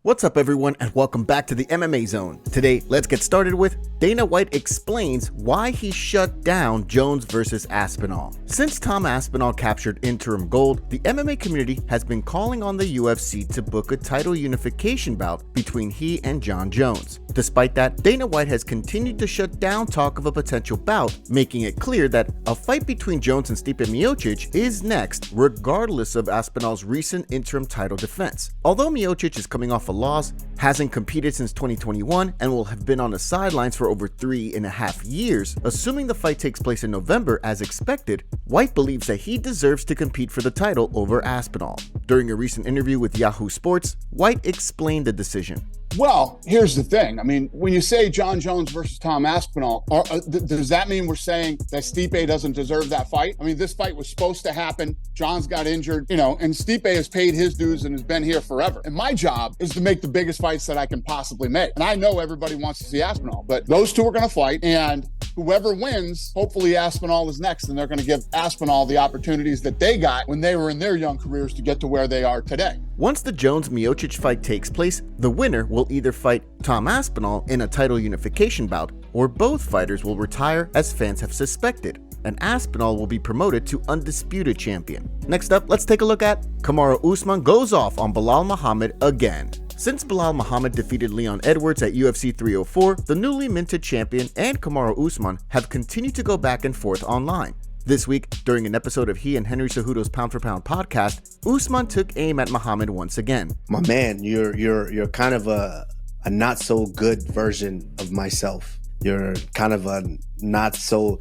What's up everyone and welcome back to the MMA Zone. Today, let's get started with Dana White explains why he shut down Jones vs. Aspinall. Since Tom Aspinall captured interim gold, the MMA community has been calling on the UFC to book a title unification bout between he and Jon Jones. Despite that, Dana White has continued to shut down talk of a potential bout, making it clear that a fight between Jones and Stipe Miocic is next, regardless of Aspinall's recent interim title defense. Although Miocic is coming off a loss, hasn't competed since 2021, and will have been on the sidelines for over 3.5 years, assuming the fight takes place in November as expected, White believes that he deserves to compete for the title over Aspinall. During a recent interview with Yahoo Sports, White explained the decision. Well, here's the thing. I mean, when you say Jon Jones versus Tom Aspinall, does that mean we're saying that Stipe doesn't deserve that fight? I mean, this fight was supposed to happen. John's got injured, and Stipe has paid his dues and has been here forever. And my job is to make the biggest fights that I can possibly make. And I know everybody wants to see Aspinall, but those two are going to fight, and whoever wins, hopefully Aspinall is next, and they're going to give Aspinall the opportunities that they got when they were in their young careers to get to where they are today. Once the Jones-Miocic fight takes place, the winner will either fight Tom Aspinall in a title unification bout, or both fighters will retire as fans have suspected, and Aspinall will be promoted to undisputed champion. Next up, let's take a look at Kamaru Usman goes off on Belal Muhammad again. Since Belal Muhammad defeated Leon Edwards at UFC 304, the newly minted champion and Kamaru Usman have continued to go back and forth online. This week, during an episode of he and Henry Cejudo's Pound for Pound podcast, Usman took aim at Muhammad once again. My man, you're kind of a not so good version of myself. You're kind of a not so,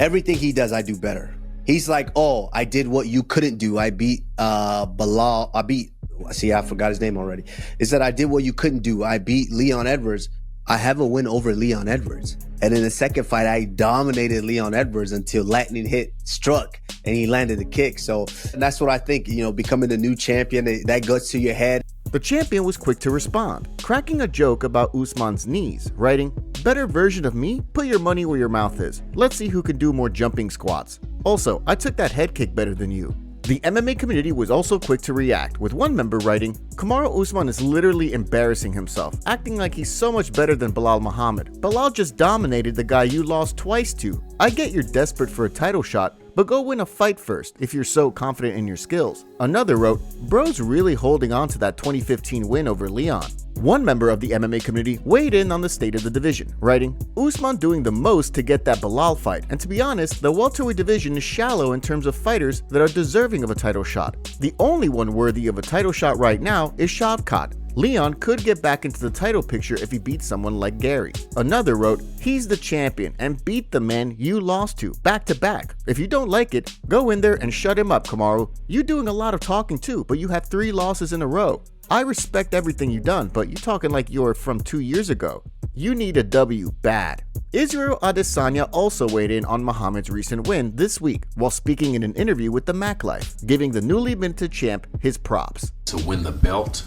everything he does, I do better. He's like, oh, I did what you couldn't do. I beat Belal, I forgot his name already. He said, I did what you couldn't do. I beat Leon Edwards. I have a win over Leon Edwards. And in the second fight, I dominated Leon Edwards until lightning struck and he landed a kick. So that's what I think, becoming the new champion, that goes to your head. The champion was quick to respond, cracking a joke about Usman's knees, writing, "Better version of me? Put your money where your mouth is. Let's see who can do more jumping squats. Also, I took that head kick better than you." The MMA community was also quick to react, with one member writing, "Kamaru Usman is literally embarrassing himself, acting like he's so much better than Belal Muhammad. Belal just dominated the guy you lost twice to. I get you're desperate for a title shot, but go win a fight first if you're so confident in your skills." Another wrote, "Bro's really holding on to that 2015 win over Leon." One member of the MMA community weighed in on the state of the division, writing, "Usman doing the most to get that Belal fight, and to be honest, the welterweight division is shallow in terms of fighters that are deserving of a title shot. The only one worthy of a title shot right now is Shavkat. Leon could get back into the title picture if he beats someone like Gary." Another wrote, "He's the champion and beat the man you lost to, back to back. If you don't like it, go in there and shut him up, Kamaru. You doing a lot of talking too, but you have 3 losses in a row. I respect everything you've done, but you're talking like you're from 2 years ago. You need a W bad." Israel Adesanya also weighed in on Muhammad's recent win this week while speaking in an interview with the Mac Life, giving the newly minted champ his props. To win the belt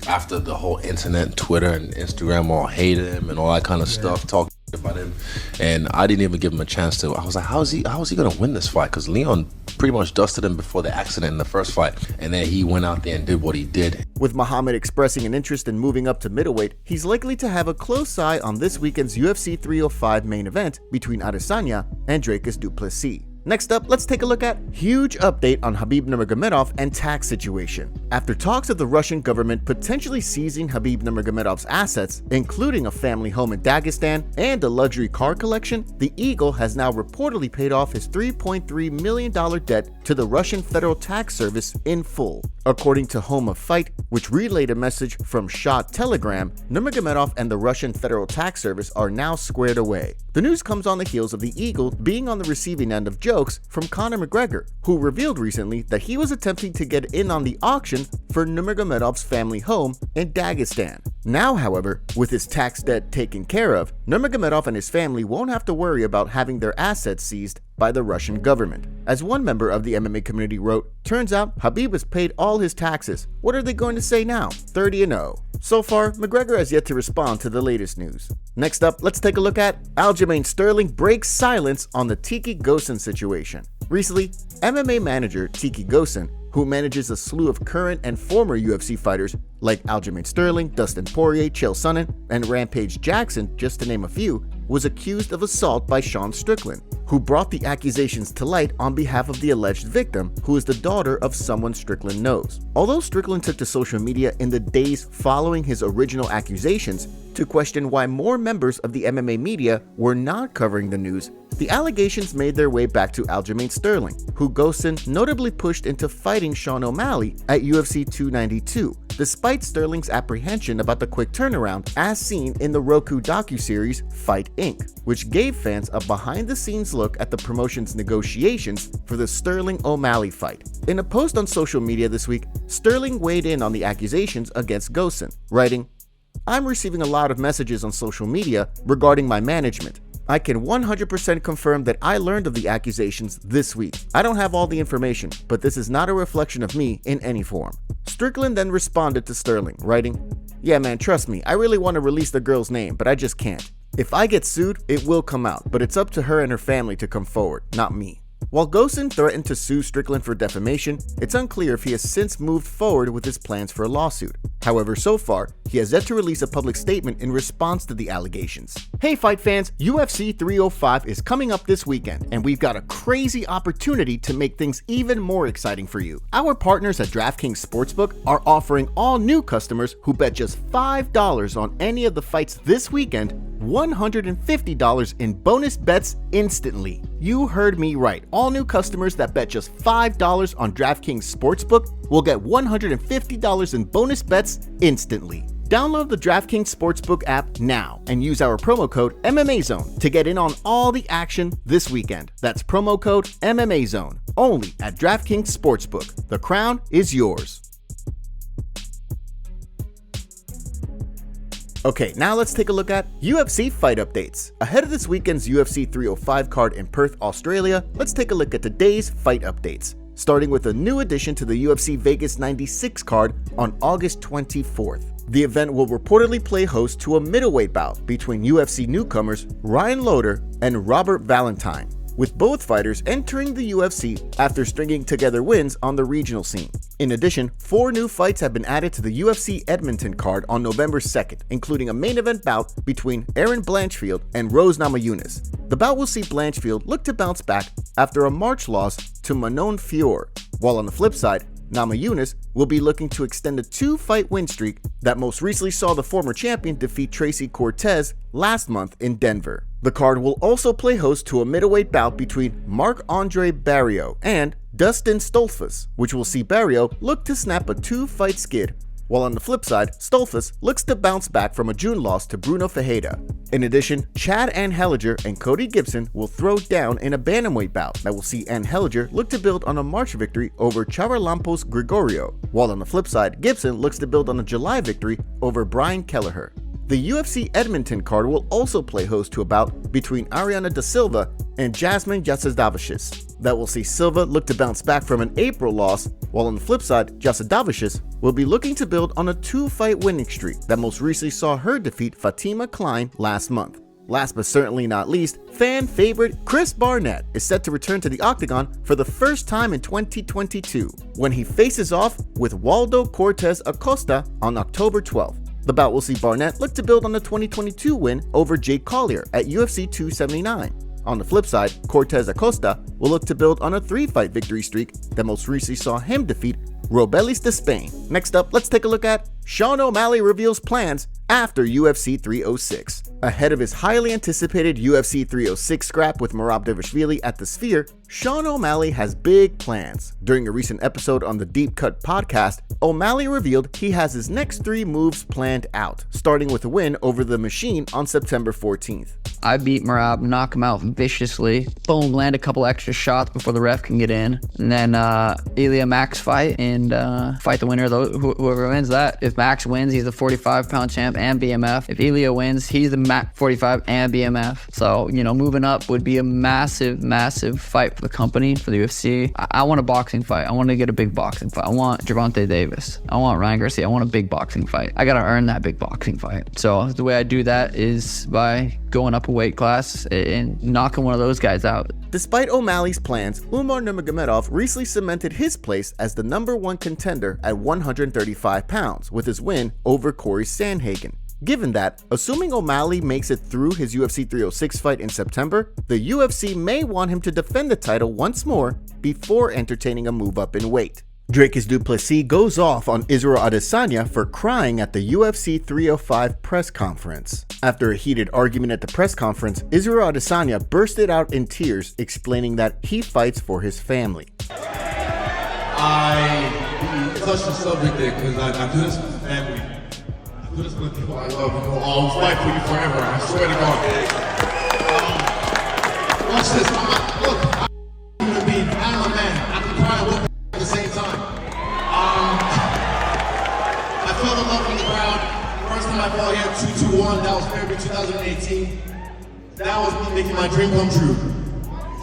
after the whole internet, Twitter and Instagram all hated him and all that kind of stuff, talking about him, and I didn't even give him a chance to. I was like, how is he gonna win this fight? Because Leon pretty much dusted him before the accident in the first fight, and then he went out there and did what he did. With Muhammad expressing an interest in moving up to middleweight, he's likely to have a close eye on this weekend's UFC 305 main event between Adesanya and Dricus Du Plessis. Next up, let's take a look at huge update on Khabib Nurmagomedov and tax situation. After talks of the Russian government potentially seizing Khabib Nurmagomedov's assets, including a family home in Dagestan and a luxury car collection, the Eagle has now reportedly paid off his $3.3 million debt to the Russian Federal Tax Service in full. According to Home of Fight, which relayed a message from Shah Telegram, Nurmagomedov and the Russian Federal Tax Service are now squared away. The news comes on the heels of the Eagle being on the receiving end of jokes from Conor McGregor, who revealed recently that he was attempting to get in on the auction for Nurmagomedov's family home in Dagestan. Now, however, with his tax debt taken care of, Nurmagomedov and his family won't have to worry about having their assets seized by the Russian government. As one member of the MMA community wrote, "Turns out Khabib has paid all his taxes. What are they going to say now? 30-0. So far, McGregor has yet to respond to the latest news. Next up, let's take a look at Aljamain Sterling breaks silence on the Tiki Ghosn situation. Recently, MMA manager Tiki Ghosn, who manages a slew of current and former UFC fighters like Aljamain Sterling, Dustin Poirier, Chael Sonnen, and Rampage Jackson, just to name a few, was accused of assault by Sean Strickland, who brought the accusations to light on behalf of the alleged victim, who is the daughter of someone Strickland knows. Although Strickland took to social media in the days following his original accusations to question why more members of the MMA media were not covering the news, the allegations made their way back to Aljamain Sterling, who Ghosn notably pushed into fighting Sean O'Malley at UFC 292, despite Sterling's apprehension about the quick turnaround as seen in the Roku docuseries Fight Inc., which gave fans a behind-the-scenes look at the promotion's negotiations for the Sterling-O'Malley fight. In a post on social media this week, Sterling weighed in on the accusations against Ghosn, writing, "I'm receiving a lot of messages on social media regarding my management. I can 100% confirm that I learned of the accusations this week. I don't have all the information, but this is not a reflection of me in any form." Strickland then responded to Sterling, writing, "Yeah man, trust me, I really want to release the girl's name, but I just can't. If I get sued, it will come out, but it's up to her and her family to come forward, not me." While Ghosn threatened to sue Strickland for defamation, it's unclear if he has since moved forward with his plans for a lawsuit. However, so far, he has yet to release a public statement in response to the allegations. Hey fight fans, UFC 305 is coming up this weekend, and we've got a crazy opportunity to make things even more exciting for you. Our partners at DraftKings Sportsbook are offering all new customers who bet just $5 on any of the fights this weekend $150 in bonus bets instantly. You heard me right. All new customers that bet just $5 on DraftKings Sportsbook will get $150 in bonus bets instantly. Download the DraftKings Sportsbook app now and use our promo code MMAZone to get in on all the action this weekend. That's promo code MMAZone, only at DraftKings Sportsbook. The crown is yours. Okay, now let's take a look at UFC fight updates. Ahead of this weekend's UFC 305 card in Perth, Australia, let's take a look at today's fight updates, starting with a new addition to the UFC Vegas 96 card on August 24th. The event will reportedly play host to a middleweight bout between UFC newcomers Ryan Loder and Robert Valentine, with both fighters entering the UFC after stringing together wins on the regional scene. In addition, 4 new fights have been added to the UFC Edmonton card on November 2nd, including a main event bout between Aaron Blanchfield and Rose Namajunas. The bout will see Blanchfield look to bounce back after a March loss to Manon Fiorot, while on the flip side, Namajunas will be looking to extend a 2-fight win streak that most recently saw the former champion defeat Tracy Cortez last month in Denver. The card will also play host to a middleweight bout between Marc-Andre Barriault and Dustin Stoltzfus, which will see Barriault look to snap a 2-fight skid, while on the flip side, Stoltzfus looks to bounce back from a June loss to Bruno Ferreira. In addition, Chad Anheliger and Cody Gibson will throw down in a bantamweight bout that will see Anheliger look to build on a March victory over Charalampos Gregorio, while on the flip side, Gibson looks to build on a July victory over Brian Kelleher. The UFC Edmonton card will also play host to a bout between Ariana Da Silva and Jasmine Jasudavicius that will see Silva look to bounce back from an April loss, while on the flip side, Jasudavicius will be looking to build on a 2-fight winning streak that most recently saw her defeat Fatima Klein last month. Last but certainly not least, fan favorite Chris Barnett is set to return to the octagon for the first time in 2022 when he faces off with Waldo Cortez Acosta on October 12th. The bout will see Barnett look to build on the 2022 win over Jake Collier at UFC 279. On the flip side, Cortez Acosta will look to build on a 3-fight victory streak that most recently saw him defeat Robelis de Spain. Next up, let's take a look at Sean O'Malley reveals plans after UFC 306. Ahead of his highly anticipated UFC 306 scrap with Merab Dvalishvili at the Sphere, Sean O'Malley has big plans. During a recent episode on the Deep Cut podcast, O'Malley revealed he has his next 3 moves planned out, starting with a win over The Machine on September 14th. I beat Merab, knock him out viciously, boom, land a couple extra shots before the ref can get in, and then Ilya Max fight and fight the winner of those, whoever wins that. If Max wins, he's a 45-pound champ and BMF. If Ilya wins, he's the 45 and BMF. So, moving up would be a massive, massive fight for the company, for the UFC. I want a boxing fight. I want to get a big boxing fight. I want Gervonta Davis. I want Ryan Garcia. I want a big boxing fight. I got to earn that big boxing fight. So the way I do that is by going up a weight class and knocking one of those guys out. Despite O'Malley's plans, Umar Nurmagomedov recently cemented his place as the #1 contender at 135 pounds with his win over Corey Sandhagen. Given that, assuming O'Malley makes it through his UFC 306 fight in September, the UFC may want him to defend the title once more before entertaining a move up in weight. Dricus Du Plessis goes off on Israel Adesanya for crying at the UFC 305 press conference. After a heated argument at the press conference, Israel Adesanya bursted out in tears, explaining that he fights for his family. I touched the subject there because I do this with family. I do this with people I love. I'll fight for you forever. I swear to God. Watch this. Look, I'm going to be a man. I can cry and look at the same time. I felt the love from the crowd. First time I fought here, 2-2-1. That was February 2018. That was me making my dream come true.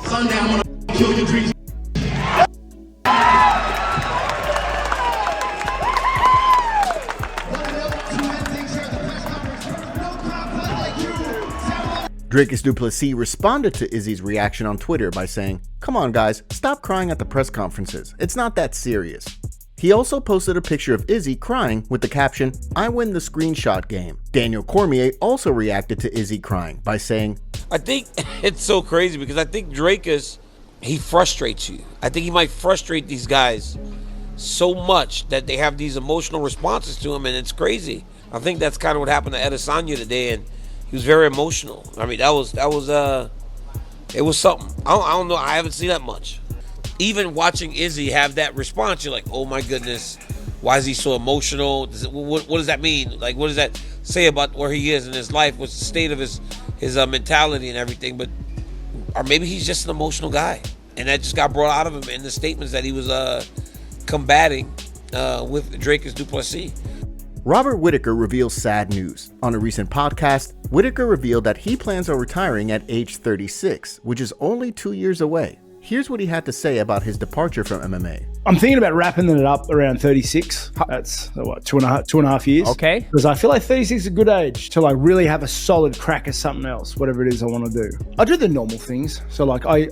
Sunday, I'm going to kill your dreams. Dricus Du Plessis responded to Izzy's reaction on Twitter by saying, "Come on guys, stop crying at the press conferences. It's not that serious." He also posted a picture of Izzy crying with the caption, "I win the screenshot game." Daniel Cormier also reacted to Izzy crying by saying, I think it's so crazy because I think Dricus, he frustrates you. I think he might frustrate these guys so much that they have these emotional responses to him, and it's crazy. I think that's kind of what happened to Adesanya today, and he was very emotional. I mean, it was something. I don't know. I haven't seen that much. Even watching Izzy have that response, you're like, oh my goodness, why is he so emotional? What does that mean? Like, what does that say about where he is in his life? What's the state of his mentality and everything? But, or maybe he's just an emotional guy, and that just got brought out of him in the statements that he was combating with Dricus Du Plessis. Robert Whittaker reveals sad news. On a recent podcast, Whittaker revealed that he plans on retiring at age 36, which is only 2 years away. Here's what he had to say about his departure from MMA. I'm thinking about wrapping it up around 36. That's what, two and a half years. Okay. Because I feel like 36 is a good age to like really have a solid crack at something else, whatever it is I want to do. I do the normal things. So like I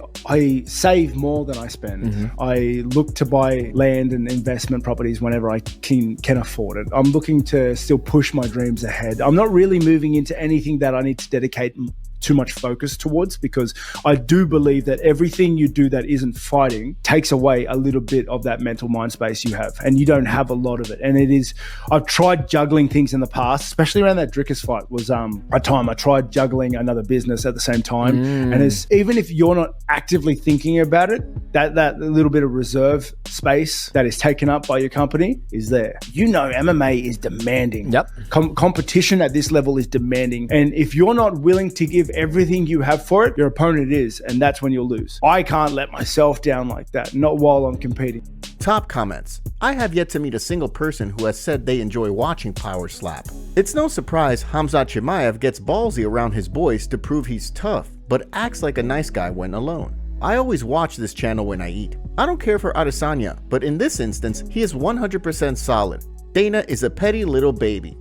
save more than I spend. Mm-hmm. I look to buy land and investment properties whenever I can afford it. I'm looking to still push my dreams ahead. I'm not really moving into anything that I need to dedicate too much focus towards, because I do believe that everything you do that isn't fighting takes away a little bit of that mental mind space you have, and you don't have a lot of it. And it is, I've tried juggling things in the past, especially around that Dricus fight was a time I tried juggling another business at the same time. And it's, even if you're not actively thinking about it, that little bit of reserve space that is taken up by your company is there. You know, MMA is demanding. Yep. Competition at this level is demanding. And if you're not willing to give everything you have for it, your opponent is, and that's when you'll lose. I can't let myself down like that, not while I'm competing. Top comments. I have yet to meet a single person who has said they enjoy watching Power Slap. It's no surprise Khamzat Chimaev gets ballsy around his boys to prove he's tough, but acts like a nice guy when alone. I always watch this channel when I eat. I don't care for Adesanya, but in this instance, he is 100% solid. Dana is a petty little baby.